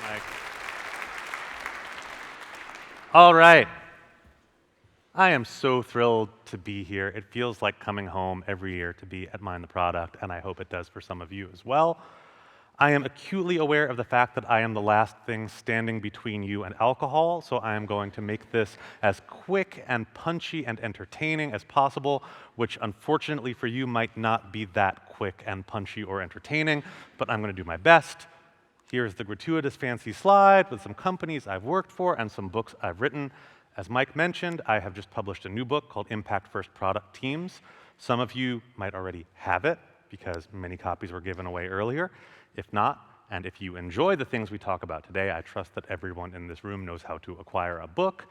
Mike. All right. I am so thrilled to be here. It feels like coming home every year to be at Mind the Product, and I hope it does for some of you as well. I am acutely aware of the fact that I am the last thing standing between you and alcohol, so I am going to make this as quick and punchy and entertaining as possible, which unfortunately for you might not be that quick and punchy or entertaining, but I'm going to do my best. Here's the gratuitous fancy slide with some companies I've worked for and some books I've written. As Mike mentioned, I have just published a new book called Impact First Product Teams. Some of you might already have it because many copies were given away earlier. If not, and if you enjoy the things we talk about today, I trust that everyone in this room knows how to acquire a book.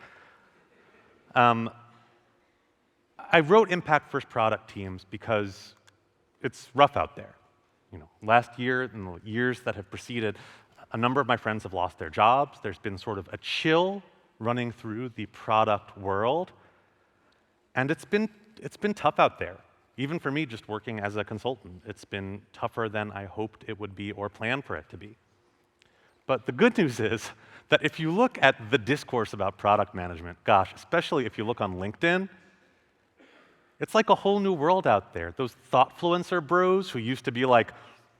I wrote Impact First Product Teams because it's rough out there. Last year and the years that have preceded, a number of my friends have lost their jobs. There's been sort of a chill running through the product world, and it's been tough out there. Even for me, just working as a consultant, it's been tougher than I hoped it would be or planned for it to be. But the good news is that if you look at the discourse about product management, gosh, especially if you look on LinkedIn, it's like a whole new world out there. Those thoughtfluencer bros who used to be like,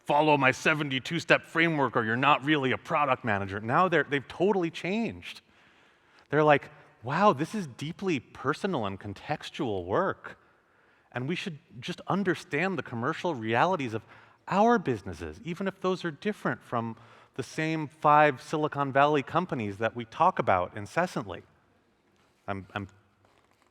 follow my 72-step framework or you're not really a product manager. Now they've totally changed. They're like, wow, this is deeply personal and contextual work. And we should just understand the commercial realities of our businesses, even if those are different from the same 5 Silicon Valley companies that we talk about incessantly. I'm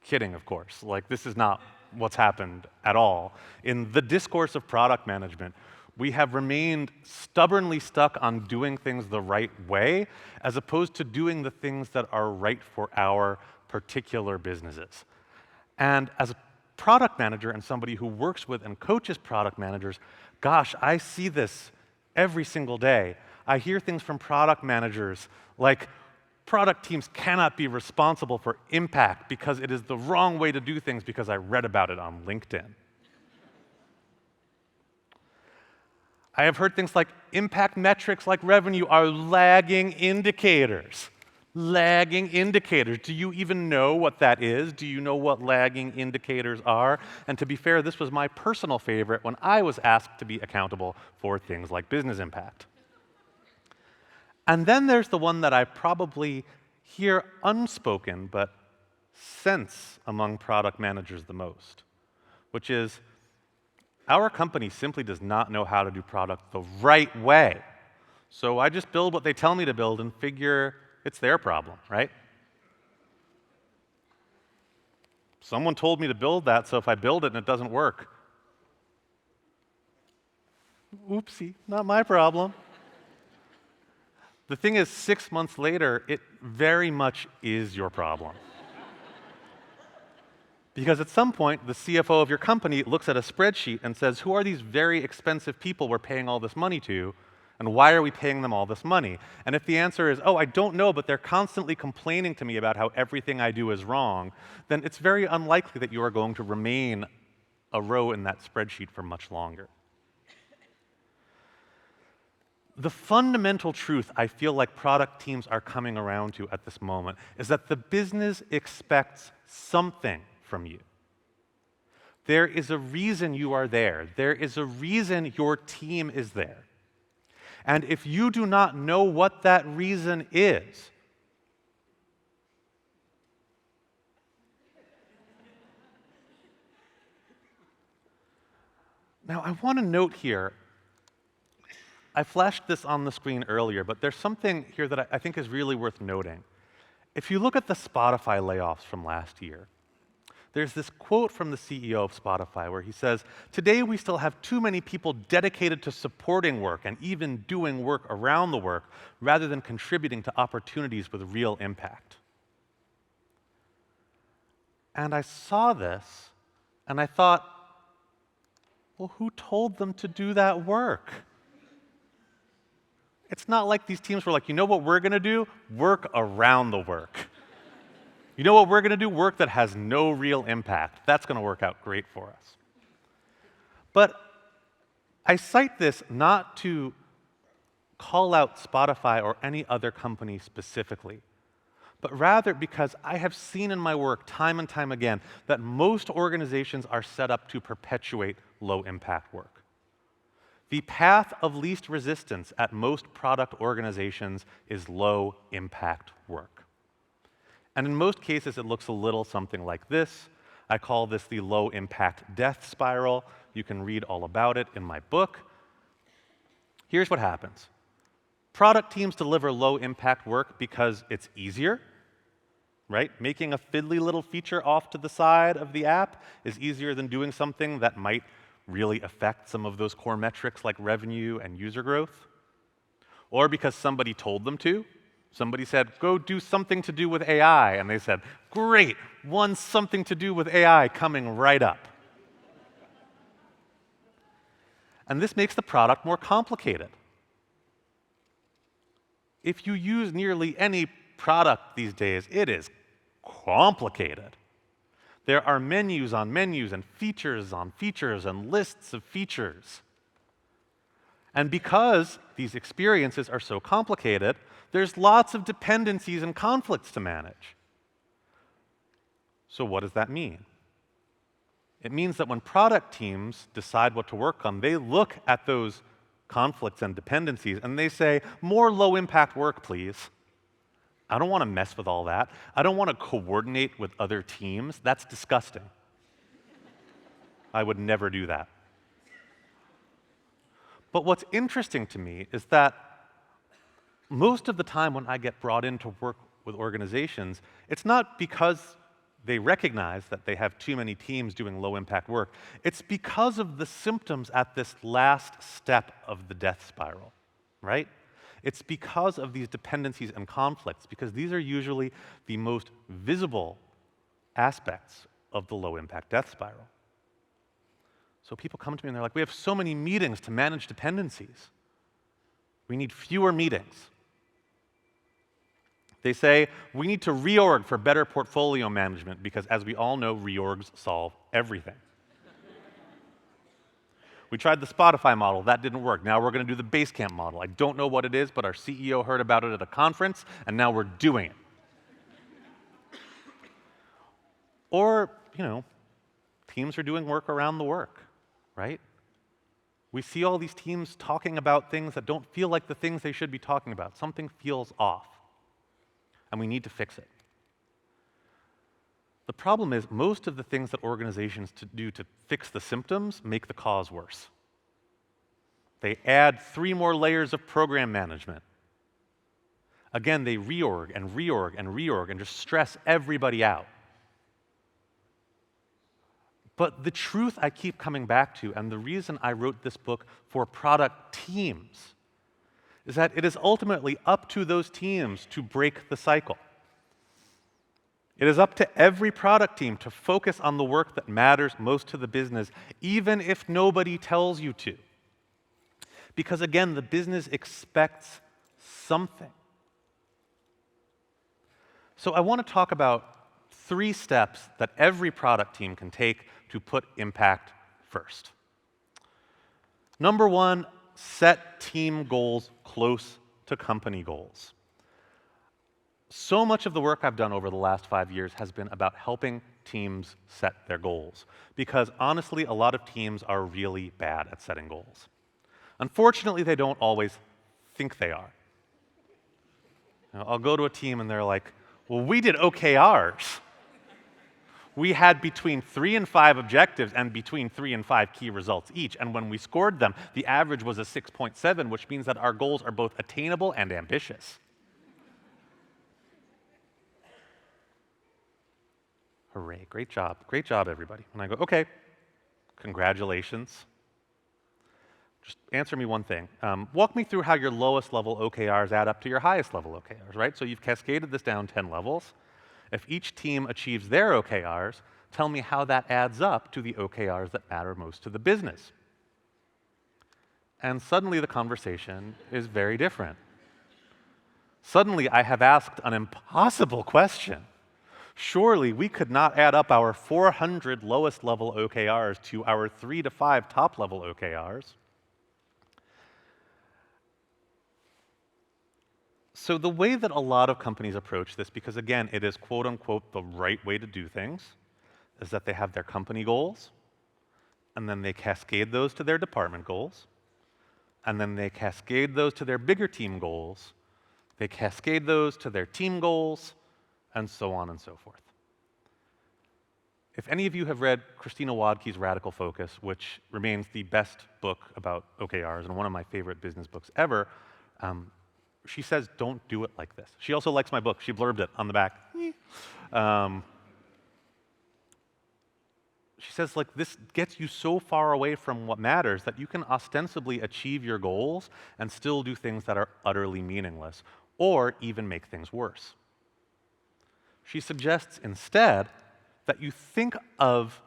kidding, of course. Like, this is not what's happened at all. In the discourse of product management, we have remained stubbornly stuck on doing things the right way, as opposed to doing the things that are right for our particular businesses. And as a product manager and somebody who works with and coaches product managers, gosh, I see this every single day. I hear things from product managers like, product teams cannot be responsible for impact because it is the wrong way to do things because I read about it on LinkedIn. I have heard things like impact metrics like revenue are lagging indicators. Lagging indicators. Do you even know what that is? Do you know what lagging indicators are? And to be fair, this was my personal favorite when I was asked to be accountable for things like business impact. And then there's the one that I probably hear unspoken but sense among product managers the most, which is, our company simply does not know how to do product the right way. So I just build what they tell me to build and figure it's their problem, right? Someone told me to build that, so if I build it and it doesn't work, oopsie, not my problem. The thing is, 6 months later, it very much is your problem. Because at some point, the CFO of your company looks at a spreadsheet and says, who are these very expensive people we're paying all this money to, and why are we paying them all this money? And if the answer is, oh, I don't know, but they're constantly complaining to me about how everything I do is wrong, then it's very unlikely that you are going to remain a row in that spreadsheet for much longer. The fundamental truth I feel like product teams are coming around to at this moment is that the business expects something from you. There is a reason you are there. There is a reason your team is there. And if you do not know what that reason is, now I want to note here, I flashed this on the screen earlier, but there's something here that I think is really worth noting. If you look at the Spotify layoffs from last year, there's this quote from the CEO of Spotify where he says, today we still have too many people dedicated to supporting work and even doing work around the work rather than contributing to opportunities with real impact. And I saw this and I thought, well, who told them to do that work? It's not like these teams were like, you know what we're going to do? Work around the work. You know what we're going to do? Work that has no real impact. That's going to work out great for us. But I cite this not to call out Spotify or any other company specifically, but rather because I have seen in my work time and time again that most organizations are set up to perpetuate low-impact work. The path of least resistance at most product organizations is low-impact work. And in most cases, it looks a little something like this. I call this the low-impact death spiral. You can read all about it in my book. Here's what happens. Product teams deliver low-impact work because it's easier, right? Making a fiddly little feature off to the side of the app is easier than doing something that might really affect some of those core metrics like revenue and user growth. Or because somebody told them to. Somebody said, go do something to do with AI, and they said, great, one something to do with AI coming right up. And this makes the product more complicated. If you use nearly any product these days, it is complicated. There are menus on menus and features on features and lists of features. And because these experiences are so complicated, there's lots of dependencies and conflicts to manage. So what does that mean? It means that when product teams decide what to work on, they look at those conflicts and dependencies and they say, more low-impact work, please. I don't want to mess with all that. I don't want to coordinate with other teams. That's disgusting. I would never do that. But what's interesting to me is that most of the time when I get brought in to work with organizations, it's not because they recognize that they have too many teams doing low-impact work. It's because of the symptoms at this last step of the death spiral, right? It's because of these dependencies and conflicts, because these are usually the most visible aspects of the low-impact death spiral. So people come to me and they're like, we have so many meetings to manage dependencies. We need fewer meetings. They say, we need to reorg for better portfolio management because, as we all know, reorgs solve everything. We tried the Spotify model. That didn't work. Now we're going to do the Basecamp model. I don't know what it is, but our CEO heard about it at a conference, and now we're doing it. Or, teams are doing work around the work, right? We see all these teams talking about things that don't feel like the things they should be talking about. Something feels off, and we need to fix it. The problem is most of the things that organizations do to fix the symptoms make the cause worse. They add 3 more layers of program management. Again, they reorg and reorg and reorg and just stress everybody out. But the truth I keep coming back to, and the reason I wrote this book for product teams, is that it is ultimately up to those teams to break the cycle. It is up to every product team to focus on the work that matters most to the business, even if nobody tells you to. Because again, the business expects something. So I want to talk about 3 steps that every product team can take to put impact first. Number 1, set team goals close to company goals. So much of the work I've done over the last 5 years has been about helping teams set their goals. Because honestly, a lot of teams are really bad at setting goals. Unfortunately, they don't always think they are. I'll go to a team and they're like, well, we did OKRs. We had between 3 and 5 objectives and between 3 and 5 key results each. And when we scored them, the average was a 6.7, which means that our goals are both attainable and ambitious. Hooray, great job, everybody. And I go, okay, congratulations. Just answer me one thing. Walk me through how your lowest level OKRs add up to your highest level OKRs, right? So you've cascaded this down 10 levels. If each team achieves their OKRs, tell me how that adds up to the OKRs that matter most to the business. And suddenly the conversation is very different. Suddenly I have asked an impossible question. Surely we could not add up our 400 lowest level OKRs to our 3 to 5 top level OKRs. So the way that a lot of companies approach this, because again, it is quote unquote the right way to do things, is that they have their company goals, and then they cascade those to their department goals, and then they cascade those to their bigger team goals, they cascade those to their team goals, and so on and so forth. If any of you have read Christina Wadke's Radical Focus, which remains the best book about OKRs and one of my favorite business books ever, she says, don't do it like this. She also likes my book. She blurbed it on the back. She says, like, this gets you so far away from what matters that you can ostensibly achieve your goals and still do things that are utterly meaningless, or even make things worse. She suggests instead that you think of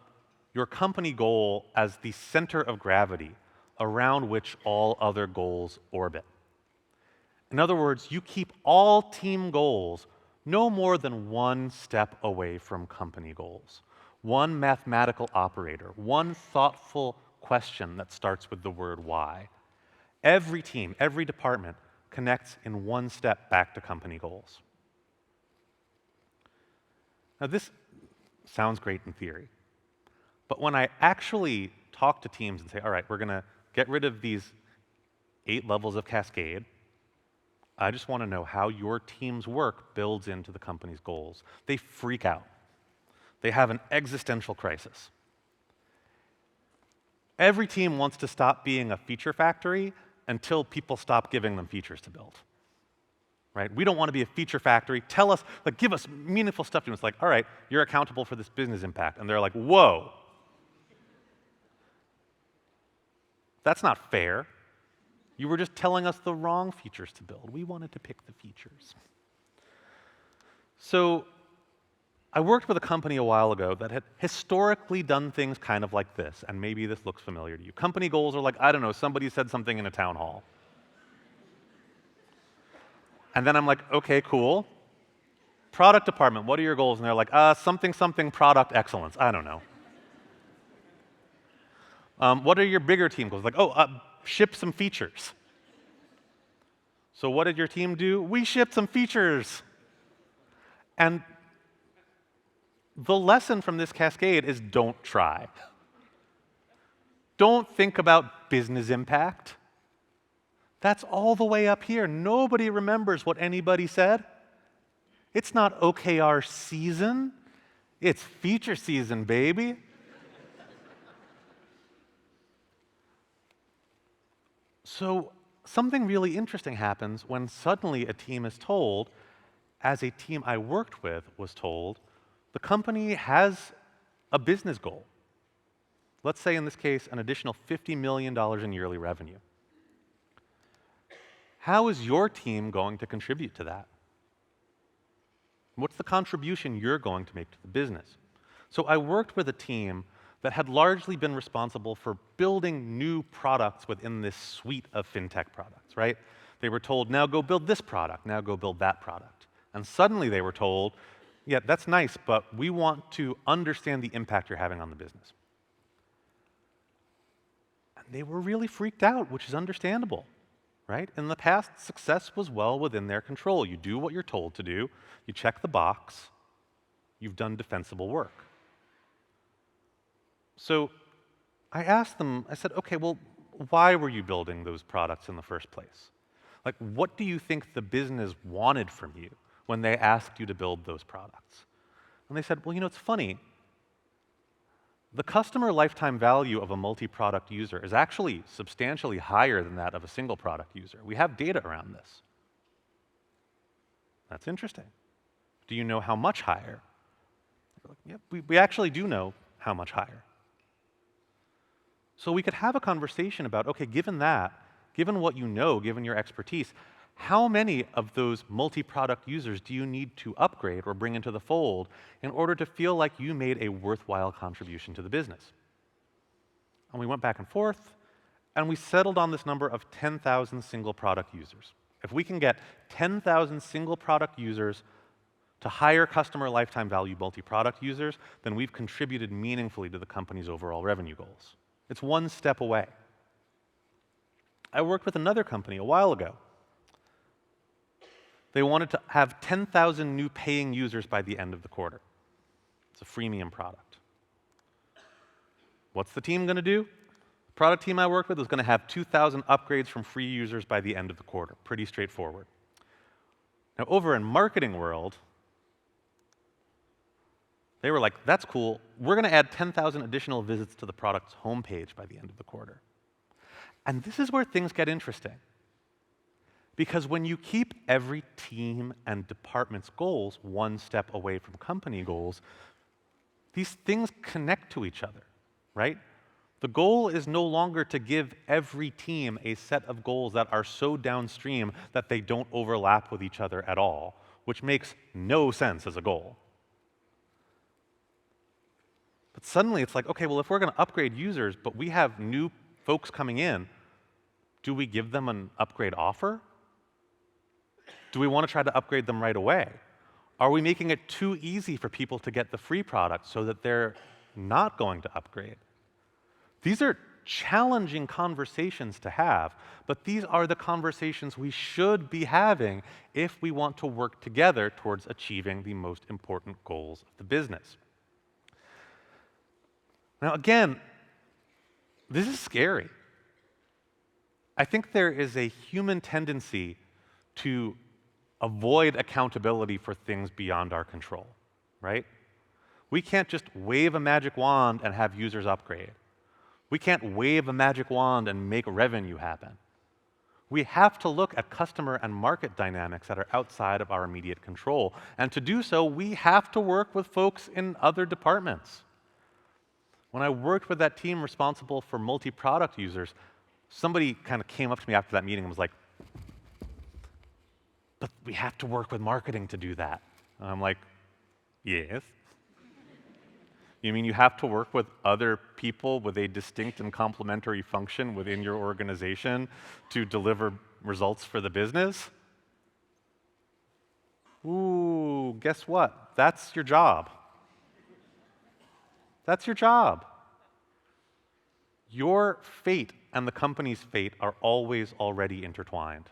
your company goal as the center of gravity around which all other goals orbit. In other words, you keep all team goals no more than one step away from company goals. One mathematical operator, one thoughtful question that starts with the word why. Every team, every department connects in one step back to company goals. Now this sounds great in theory, but when I actually talk to teams and say, all right, we're gonna get rid of these 8 levels of cascade, I just want to know how your team's work builds into the company's goals. They freak out. They have an existential crisis. Every team wants to stop being a feature factory until people stop giving them features to build. Right? We don't want to be a feature factory. Tell us, like, give us meaningful stuff. And it's like, all right, you're accountable for this business impact. And they're like, whoa. That's not fair. You were just telling us the wrong features to build. We wanted to pick the features. So I worked with a company a while ago that had historically done things kind of like this, and maybe this looks familiar to you. Company goals are like, I don't know, somebody said something in a town hall. And then I'm like, okay, cool. Product department, what are your goals? And they're like, something, something, product excellence. I don't know. What are your bigger team goals? Like, ship some features. So what did your team do? We shipped some features. And the lesson from this cascade is don't try. Don't think about business impact. That's all the way up here. Nobody remembers what anybody said. It's not OKR season. It's feature season, baby. So something really interesting happens when suddenly a team is told, as a team I worked with was told, the company has a business goal. Let's say in this case, an additional $50 million in yearly revenue. How is your team going to contribute to that? What's the contribution you're going to make to the business? So I worked with a team that had largely been responsible for building new products within this suite of fintech products, right? They were told, now go build this product, now go build that product. And suddenly they were told, yeah, that's nice, but we want to understand the impact you're having on the business. And they were really freaked out, which is understandable, right? In the past, success was well within their control. You do what you're told to do, you check the box, you've done defensible work. So I asked them, I said, okay, well, why were you building those products in the first place? Like, what do you think the business wanted from you when they asked you to build those products? And they said, well, you know, it's funny. The customer lifetime value of a multi-product user is actually substantially higher than that of a single product user. We have data around this. That's interesting. Do you know how much higher? Like, yeah, we actually do know how much higher. So we could have a conversation about, okay, given that, given what you know, given your expertise, how many of those multi-product users do you need to upgrade or bring into the fold in order to feel like you made a worthwhile contribution to the business? And we went back and forth, and we settled on this number of 10,000 single product users. If we can get 10,000 single product users to higher customer lifetime value multi-product users, then we've contributed meaningfully to the company's overall revenue goals. It's one step away. I worked with another company a while ago. They wanted to have 10,000 new paying users by the end of the quarter. It's a freemium product. What's the team going to do? The product team I worked with was going to have 2,000 upgrades from free users by the end of the quarter. Pretty straightforward. Now, over in marketing world, they were like, that's cool. We're going to add 10,000 additional visits to the product's homepage by the end of the quarter. And this is where things get interesting. Because when you keep every team and department's goals one step away from company goals, these things connect to each other, right? The goal is no longer to give every team a set of goals that are so downstream that they don't overlap with each other at all, which makes no sense as a goal. But suddenly it's like, okay, well, if we're going to upgrade users, but we have new folks coming in, do we give them an upgrade offer? Do we want to try to upgrade them right away? Are we making it too easy for people to get the free product so that they're not going to upgrade? These are challenging conversations to have, but these are the conversations we should be having if we want to work together towards achieving the most important goals of the business. Now, again, this is scary. I think there is a human tendency to avoid accountability for things beyond our control, right? We can't just wave a magic wand and have users upgrade. We can't wave a magic wand and make revenue happen. We have to look at customer and market dynamics that are outside of our immediate control. And to do so, we have to work with folks in other departments. When I worked with that team responsible for multi-product users, somebody kind of came up to me after that meeting and was like, but we have to work with marketing to do that. And I'm like, yes. You mean you have to work with other people with a distinct and complementary function within your organization to deliver results for the business? Ooh, guess what? That's your job. That's your job. Your fate and the company's fate are always already intertwined.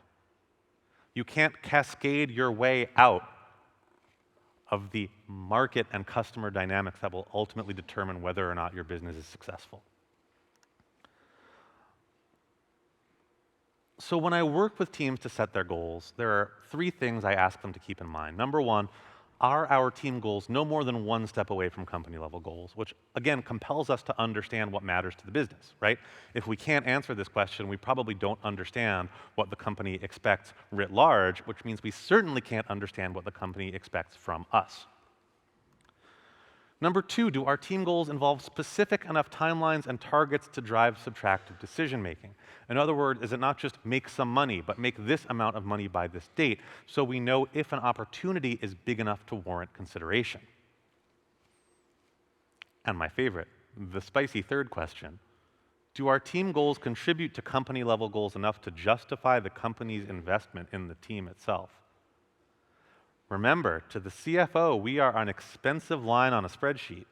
You can't cascade your way out of the market and customer dynamics that will ultimately determine whether or not your business is successful. So when I work with teams to set their goals, there are 3 things I ask them to keep in mind. Number 1, are our team goals no more than one step away from company level goals, which again compels us to understand what matters to the business, right? If we can't answer this question, we probably don't understand what the company expects writ large, which means we certainly can't understand what the company expects from us. Number 2, do our team goals involve specific enough timelines and targets to drive subtractive decision making? In other words, is it not just make some money, but make this amount of money by this date, so we know if an opportunity is big enough to warrant consideration? And my favorite, the spicy third question, do our team goals contribute to company level goals enough to justify the company's investment in the team itself? Remember, to the CFO, we are an expensive line on a spreadsheet.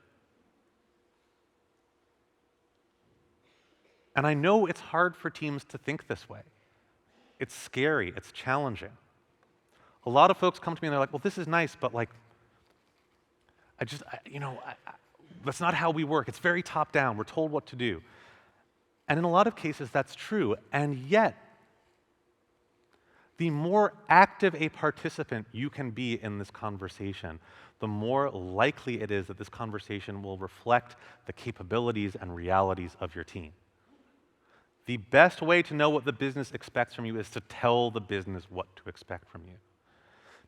And I know it's hard for teams to think this way. It's scary, it's challenging. A lot of folks come to me and they're like, well, this is nice, but like, that's not how we work. It's very top down. We're told what to do. And in a lot of cases, that's true. And yet, the more active a participant you can be in this conversation, the more likely it is that this conversation will reflect the capabilities and realities of your team. The best way to know what the business expects from you is to tell the business what to expect from you.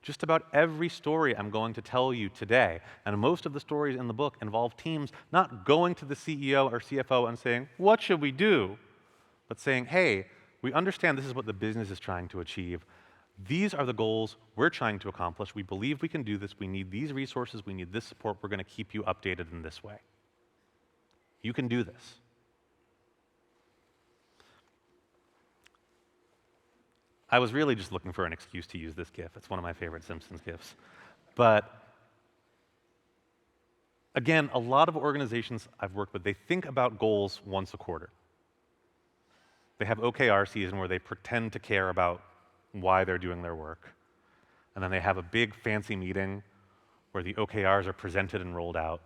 Just about every story I'm going to tell you today, and most of the stories in the book involve teams not going to the CEO or CFO and saying, what should we do? But saying, hey, we understand this is what the business is trying to achieve. These are the goals we're trying to accomplish. We believe we can do this. We need these resources. We need this support. We're going to keep you updated in this way. You can do this. I was really just looking for an excuse to use this GIF. It's one of my favorite Simpsons GIFs. But again, a lot of organizations I've worked with, they think about goals once a quarter. They have OKR season where they pretend to care about why they're doing their work. and then they have a big fancy meeting where the OKRs are presented and rolled out,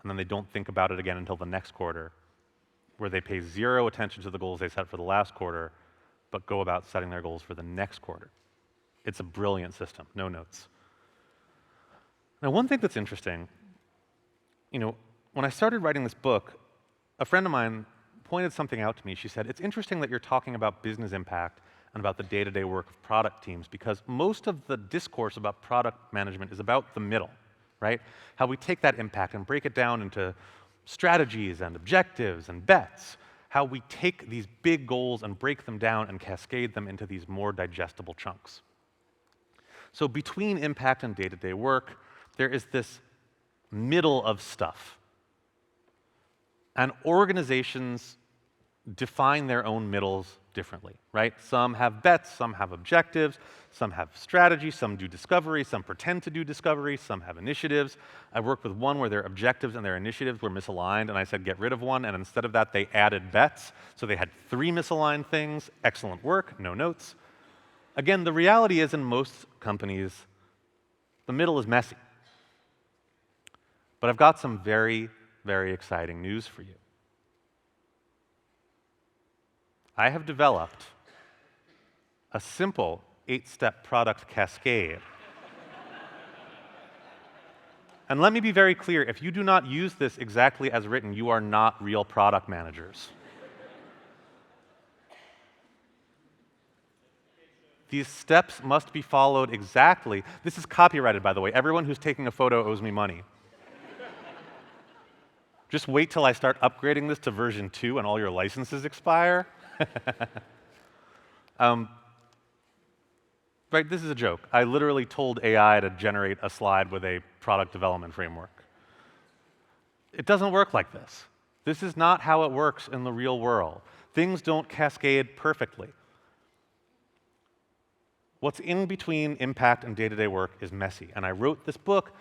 and then they don't think about it again until the next quarter, where they pay zero attention to the goals they set for the last quarter, but go about setting their goals for the next quarter. It's a brilliant system, no notes. Now, one thing that's interesting, when I started writing this book, a friend of mine pointed something out to me. She said, it's interesting that you're talking about business impact and about the day-to-day work of product teams, because most of the discourse about product management is about the middle, right? How we take that impact and break it down into strategies and objectives and bets, how we take these big goals and break them down and cascade them into these more digestible chunks. So between impact and day-to-day work, there is this middle of stuff. And organizations define their own middles differently, right? Some have bets, some have objectives, some have strategy, some do discovery, some pretend to do discovery, some have initiatives. I worked with one where their objectives and their initiatives were misaligned, and I said get rid of one, and instead of that, they added bets. So they had 3 misaligned things. Excellent work, no notes. Again, the reality is in most companies, the middle is messy. But I've got some very, very exciting news for you. I have developed a simple 8-step product cascade. And let me be very clear, if you do not use this exactly as written, you are not real product managers. These steps must be followed exactly. This is copyrighted, by the way. Everyone who's taking a photo owes me money. Just wait till I start upgrading this to version 2 and all your licenses expire. Right, this is a joke. I literally told AI to generate a slide with a product development framework. It doesn't work like this. This is not how it works in the real world. Things don't cascade perfectly. What's in between impact and day-to-day work is messy, and I wrote this book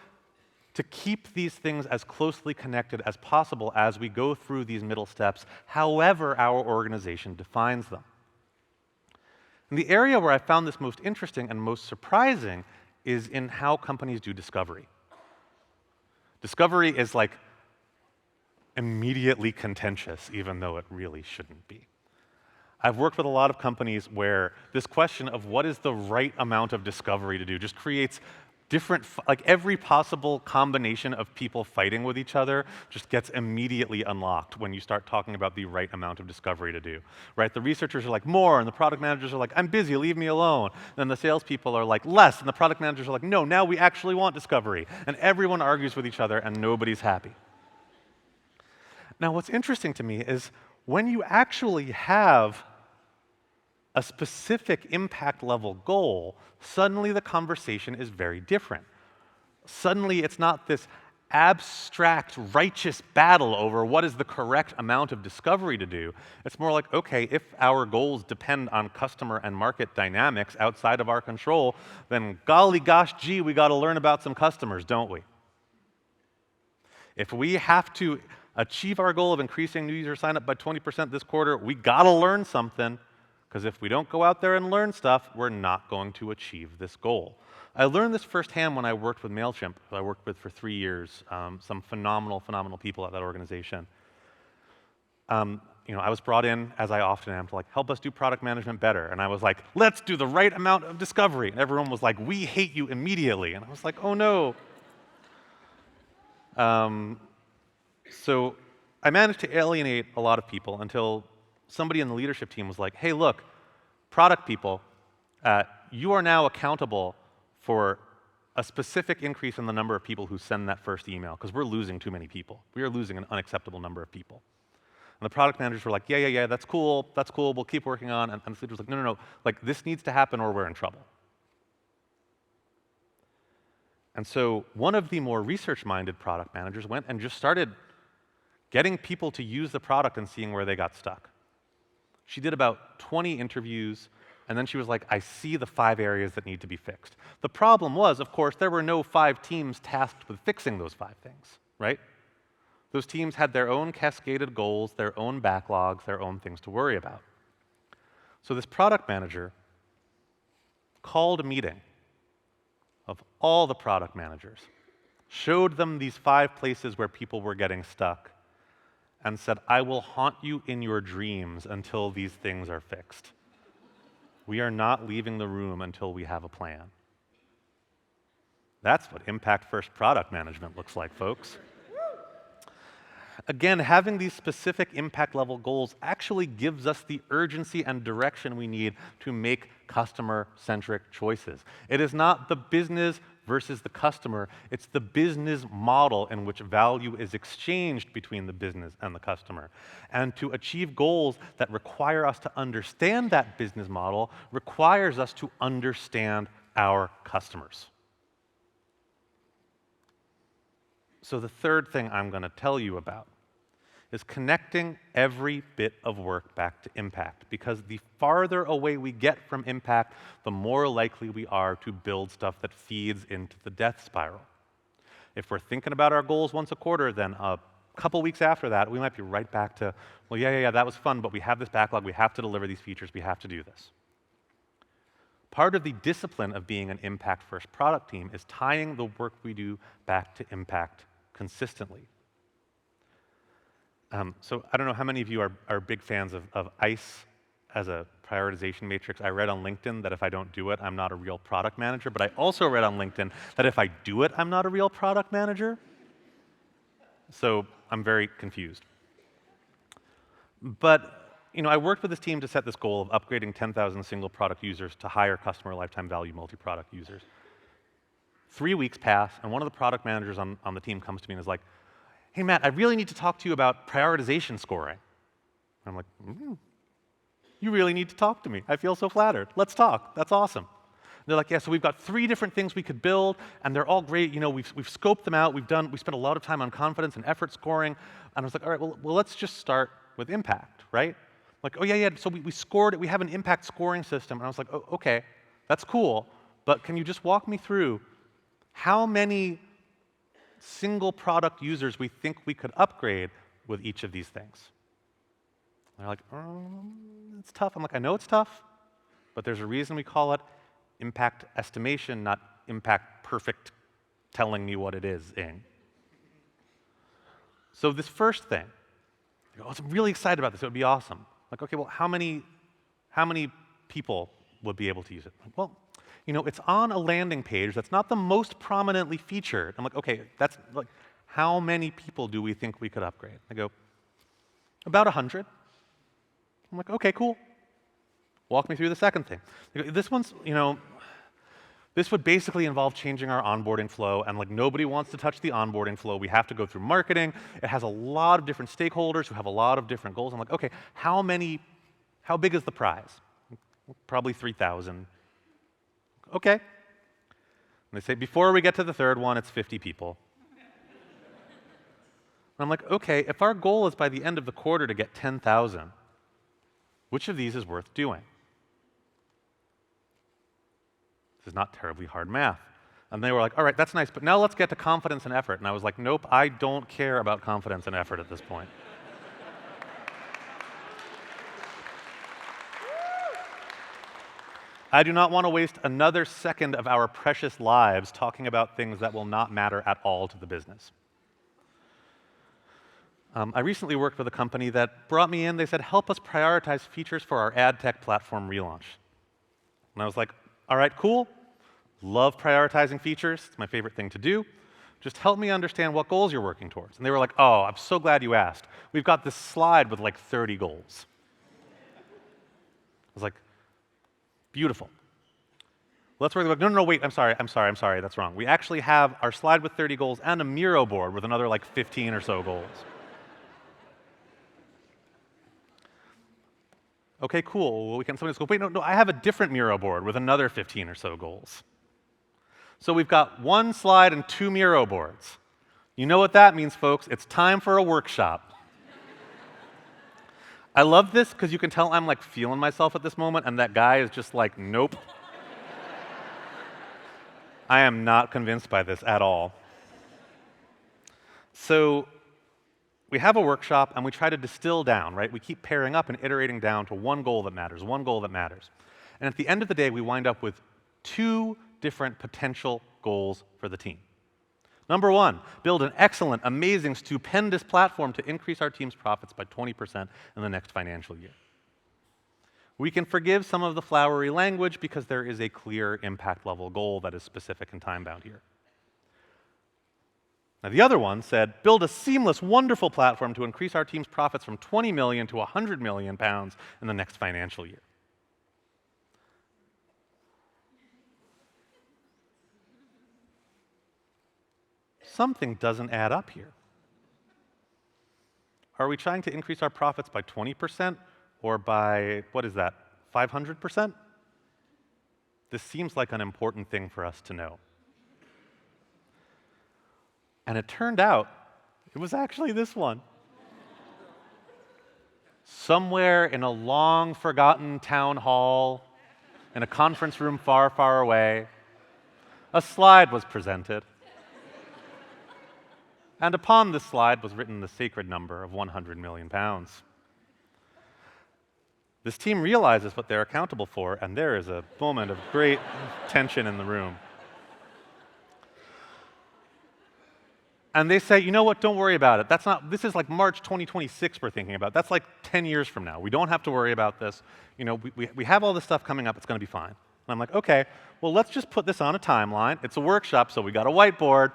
to keep these things as closely connected as possible as we go through these middle steps, however our organization defines them. And the area where I found this most interesting and most surprising is in how companies do discovery. Discovery is like immediately contentious, even though it really shouldn't be. I've worked with a lot of companies where this question of what is the right amount of discovery to do just creates different, like every possible combination of people fighting with each other just gets immediately unlocked when you start talking about the right amount of discovery to do, right? The researchers are like, more, and the product managers are like, I'm busy, leave me alone. Then the salespeople are like, less, and the product managers are like, no, now we actually want discovery. And everyone argues with each other, and nobody's happy. Now, what's interesting to me is when you actually have a specific impact level goal, suddenly the conversation is very different. Suddenly it's not this abstract, righteous battle over what is the correct amount of discovery to do. It's more like, okay, if our goals depend on customer and market dynamics outside of our control, then golly gosh gee, we gotta learn about some customers, don't we? If we have to achieve our goal of increasing new user sign up by 20% this quarter, we gotta learn something. Because if we don't go out there and learn stuff, we're not going to achieve this goal. I learned this firsthand when I worked with Mailchimp, who I worked with for 3 years, some phenomenal, phenomenal people at that organization. I was brought in, as I often am, to like help us do product management better. And I was like, let's do the right amount of discovery. And everyone was like, we hate you immediately. And I was like, oh no. So I managed to alienate a lot of people until somebody in the leadership team was like, hey, look, product people, you are now accountable for a specific increase in the number of people who send that first email, because we're losing too many people. We are losing an unacceptable number of people. And the product managers were like, yeah, that's cool, we'll keep working on. And the leader was like, no, like this needs to happen or we're in trouble. And so one of the more research-minded product managers went and just started getting people to use the product and seeing where they got stuck. She did about 20 interviews, and then she was like, I see the 5 areas that need to be fixed. The problem was, of course, there were no 5 teams tasked with fixing those 5 things, right? Those teams had their own cascaded goals, their own backlogs, their own things to worry about. So this product manager called a meeting of all the product managers, showed them these 5 places where people were getting stuck, and said, I will haunt you in your dreams until these things are fixed. We are not leaving the room until we have a plan. That's what impact-first product management looks like, folks. Again, having these specific impact level goals actually gives us the urgency and direction we need to make customer-centric choices. It is not the business versus the customer, it's the business model in which value is exchanged between the business and the customer. And to achieve goals that require us to understand that business model requires us to understand our customers. So the third thing I'm going to tell you about is connecting every bit of work back to impact, because the farther away we get from impact, the more likely we are to build stuff that feeds into the death spiral. If we're thinking about our goals once a quarter, then a couple weeks after that, we might be right back to, well, yeah, that was fun, but we have this backlog, we have to deliver these features, we have to do this. Part of the discipline of being an impact-first product team is tying the work we do back to impact consistently. So I don't know how many of you are big fans of ICE as a prioritization matrix. I read on LinkedIn that if I don't do it, I'm not a real product manager, but I also read on LinkedIn that if I do it, I'm not a real product manager. So I'm very confused. But I worked with this team to set this goal of upgrading 10,000 single product users to higher customer lifetime value multi-product users. 3 weeks pass, and one of the product managers on the team comes to me and is like, hey, Matt, I really need to talk to you about prioritization scoring. And I'm like, you really need to talk to me. I feel so flattered. Let's talk. That's awesome. And they're like, yeah, so we've got 3 different things we could build, and they're all great. We've scoped them out. We spent a lot of time on confidence and effort scoring. And I was like, all right, well, let's just start with impact, right? Like, oh, yeah, so we scored it. We have an impact scoring system. And I was like, oh, okay, that's cool. But can you just walk me through how many single product users we think we could upgrade with each of these things? And they're like, it's tough. I'm like, I know it's tough, but there's a reason we call it impact estimation, not impact perfect telling me what it is-ing. So this first thing, I'm really excited about this. It would be awesome. Like, okay, well, how many people would be able to use it? Like, well, it's on a landing page that's not the most prominently featured. I'm like, okay, that's like, how many people do we think we could upgrade? I go, about 100. I'm like, okay, cool. Walk me through the second thing. This one's, this would basically involve changing our onboarding flow, and like nobody wants to touch the onboarding flow. We have to go through marketing. It has a lot of different stakeholders who have a lot of different goals. I'm like, okay, how big is the prize? Probably 3,000. Okay. And they say, before we get to the third one, it's 50 people. And I'm like, okay, if our goal is by the end of the quarter to get 10,000, which of these is worth doing? This is not terribly hard math. And they were like, all right, that's nice, but now let's get to confidence and effort. And I was like, nope, I don't care about confidence and effort at this point. I do not want to waste another second of our precious lives talking about things that will not matter at all to the business. I recently worked with a company that brought me in. They said, help us prioritize features for our ad tech platform relaunch. And I was like, all right, cool. Love prioritizing features. It's my favorite thing to do. Just help me understand what goals you're working towards. And they were like, oh, I'm so glad you asked. We've got this slide with like 30 goals. I was like, beautiful. Let's work. No, wait, I'm sorry, that's wrong. We actually have our slide with 30 goals and a Miro board with another like 15 or so goals. Okay, cool. Well, somebody goes, wait, no, I have a different Miro board with another 15 or so goals. So we've got 1 slide and 2 Miro boards. You know what that means, folks. It's time for a workshop. I love this because you can tell I'm like feeling myself at this moment, and that guy is just like, nope. I am not convinced by this at all. So we have a workshop, and we try to distill down, right? We keep pairing up and iterating down to one goal that matters, one goal that matters. And at the end of the day, we wind up with 2 different potential goals for the team. Number one, build an excellent, amazing, stupendous platform to increase our team's profits by 20% in the next financial year. We can forgive some of the flowery language because there is a clear impact level goal that is specific and time-bound here. Now, the other one said, build a seamless, wonderful platform to increase our team's profits from 20 million to 100 million pounds in the next financial year. Something doesn't add up here. Are we trying to increase our profits by 20% or by, what is that, 500%? This seems like an important thing for us to know. And it turned out it was actually this one. Somewhere in a long forgotten town hall, in a conference room far, far away, a slide was presented. And upon this slide was written the sacred number of 100 million pounds. This team realizes what they're accountable for, and there is a moment of great tension in the room. And they say, you know what, don't worry about it. This is like March 2026 we're thinking about. That's like 10 years from now. We don't have to worry about this. You know, we have all this stuff coming up, it's gonna be fine. And I'm like, okay, well, let's just put this on a timeline. It's a workshop, so we got a whiteboard.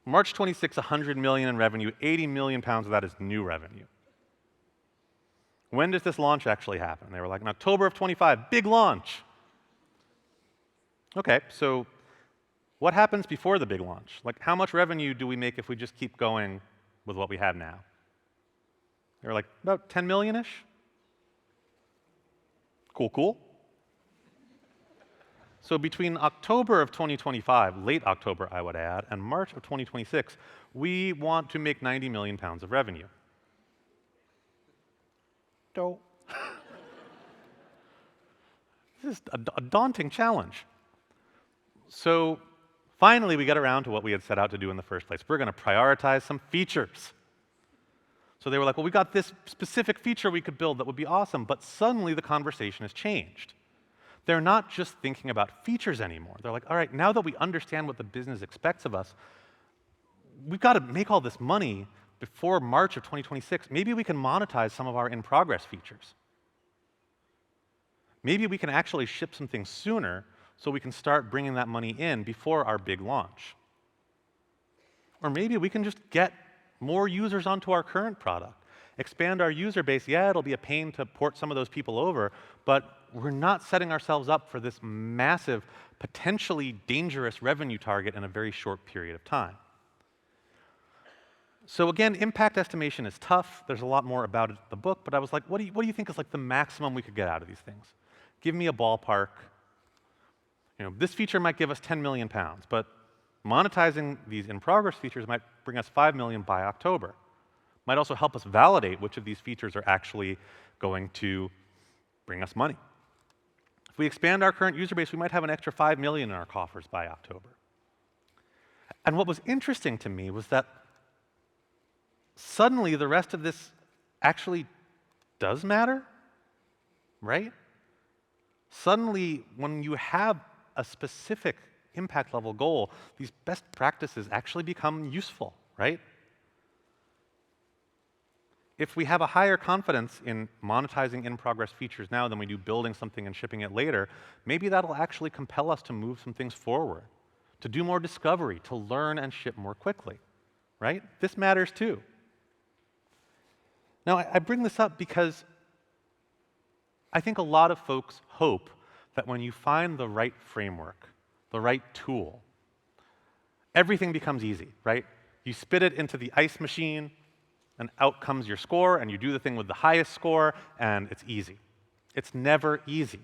March 26, 100 million in revenue, 80 million pounds of that is new revenue. When does this launch actually happen? They were like, in October of 25, big launch. Okay, so what happens before the big launch? Like, how much revenue do we make if we just keep going with what we have now? They were like, about 10 million-ish. Cool, cool. So between October of 2025, late October I would add, and March of 2026, we want to make 90 million pounds of revenue. Dope. This is a daunting challenge. So finally, we got around to what we had set out to do in the first place. We're going to prioritize some features. So they were like, well, we got this specific feature we could build that would be awesome, but suddenly the conversation has changed. They're not just thinking about features anymore. They're like, all right, now that we understand what the business expects of us, we've got to make all this money before March of 2026. Maybe we can monetize some of our in-progress features. Maybe we can actually ship some things sooner so we can start bringing that money in before our big launch. Or maybe we can just get more users onto our current product, expand our user base. Yeah, it'll be a pain to port some of those people over, but we're not setting ourselves up for this massive, potentially dangerous revenue target in a very short period of time. So again, impact estimation is tough. There's a lot more about it in the book, but I was like, what do you think is like the maximum we could get out of these things? Give me a ballpark. You know, this feature might give us 10 million pounds, but monetizing these in-progress features might bring us 5 million by October. Might also help us validate which of these features are actually going to bring us money. If we expand our current user base, we might have an extra 5 million in our coffers by October. And what was interesting to me was that suddenly the rest of this actually does matter, right? Suddenly, when you have a specific impact level goal, these best practices actually become useful, right? If we have a higher confidence in monetizing in-progress features now than we do building something and shipping it later, maybe that'll actually compel us to move some things forward, to do more discovery, to learn and ship more quickly, right? This matters too. Now, I bring this up because I think a lot of folks hope that when you find the right framework, the right tool, everything becomes easy, right? You spit it into the ice machine, and out comes your score, and you do the thing with the highest score, and it's easy. It's never easy.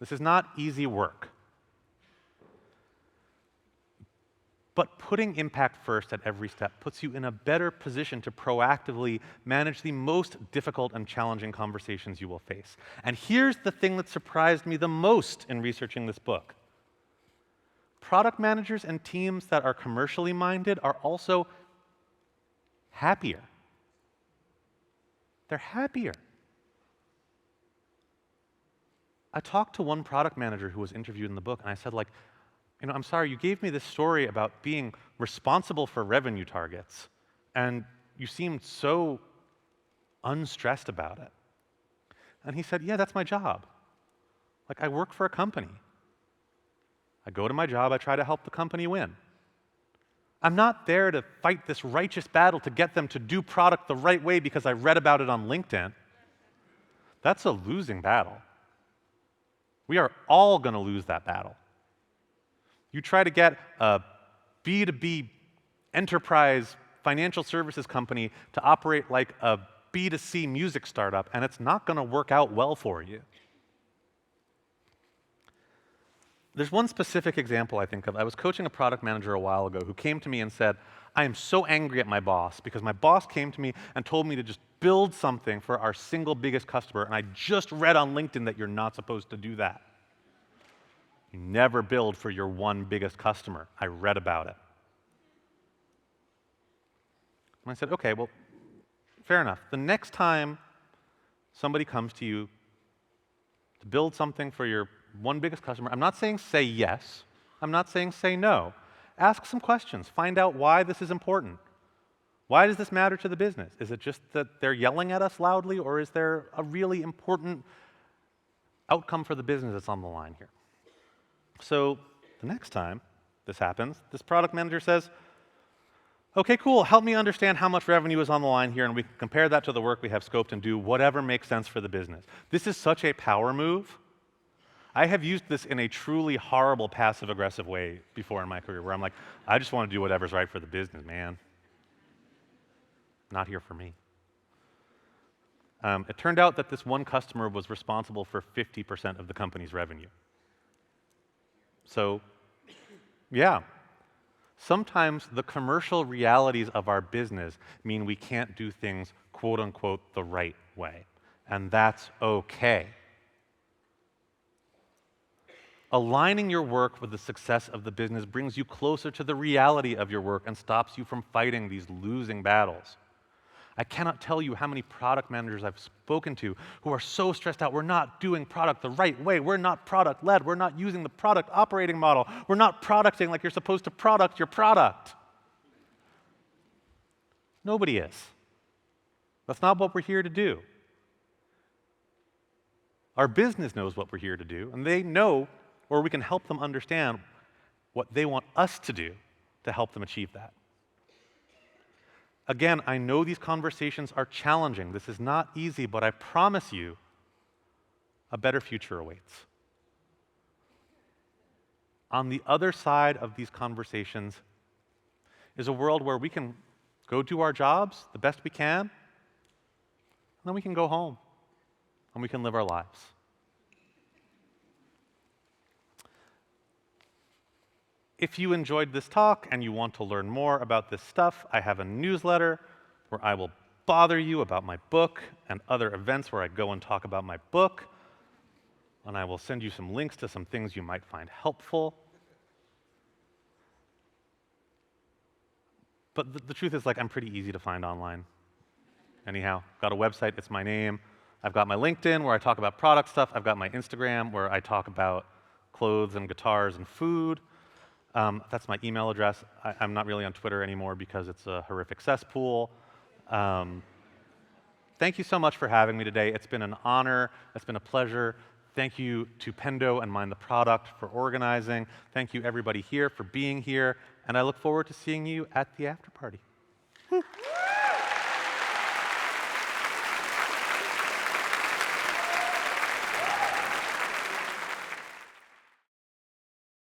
This is not easy work. But putting impact first at every step puts you in a better position to proactively manage the most difficult and challenging conversations you will face. And here's the thing that surprised me the most in researching this book. Product managers and teams that are commercially minded are also happier. They're happier. I talked to one product manager who was interviewed in the book, and I said, like, I'm sorry, you gave me this story about being responsible for revenue targets, and you seemed so unstressed about it. And he said, yeah, that's my job. Like, I work for a company. I go to my job, I try to help the company win. I'm not there to fight this righteous battle to get them to do product the right way because I read about it on LinkedIn. That's a losing battle. We are all going to lose that battle. You try to get a B2B enterprise financial services company to operate like a B2C music startup, and it's not going to work out well for you. There's one specific example I think of. I was coaching a product manager a while ago who came to me and said, I am so angry at my boss because my boss came to me and told me to just build something for our single biggest customer, and I just read on LinkedIn that you're not supposed to do that. You never build for your one biggest customer. I read about it. And I said, okay, well, fair enough. The next time somebody comes to you to build something for your one biggest customer, I'm not saying say yes. I'm not saying say no. Ask some questions. Find out why this is important. Why does this matter to the business? Is it just that they're yelling at us loudly, or is there a really important outcome for the business that's on the line here? So the next time this happens, this product manager says, okay, cool, help me understand how much revenue is on the line here, and we can compare that to the work we have scoped and do whatever makes sense for the business. This is such a power move. I have used this in a truly horrible passive-aggressive way before in my career, where I'm like, I just want to do whatever's right for the business, man. Not here for me. It turned out that this one customer was responsible for 50% of the company's revenue. So, yeah. Sometimes the commercial realities of our business mean we can't do things, quote unquote, the right way. And that's okay. Aligning your work with the success of the business brings you closer to the reality of your work and stops you from fighting these losing battles. I cannot tell you how many product managers I've spoken to who are so stressed out. We're not doing product the right way. We're not product-led. We're not using the product operating model. We're not producting like you're supposed to product your product. Nobody is. That's not what we're here to do. Our business knows what we're here to do, and they know, or we can help them understand what they want us to do to help them achieve that. Again, I know these conversations are challenging. This is not easy, but I promise you, a better future awaits. On the other side of these conversations is a world where we can go do our jobs the best we can, and then we can go home, and we can live our lives. If you enjoyed this talk and you want to learn more about this stuff, I have a newsletter where I will bother you about my book and other events where I go and talk about my book. And I will send you some links to some things you might find helpful. But the truth is, like, I'm pretty easy to find online. Anyhow, got a website, it's my name. I've got my LinkedIn where I talk about product stuff. I've got my Instagram where I talk about clothes and guitars and food. That's my email address. I'm not really on Twitter anymore because it's a horrific cesspool. Thank you so much for having me today. It's been an honor. It's been a pleasure. Thank you to Pendo and Mind the Product for organizing. Thank you, everybody here, for being here. And I look forward to seeing you at the after party.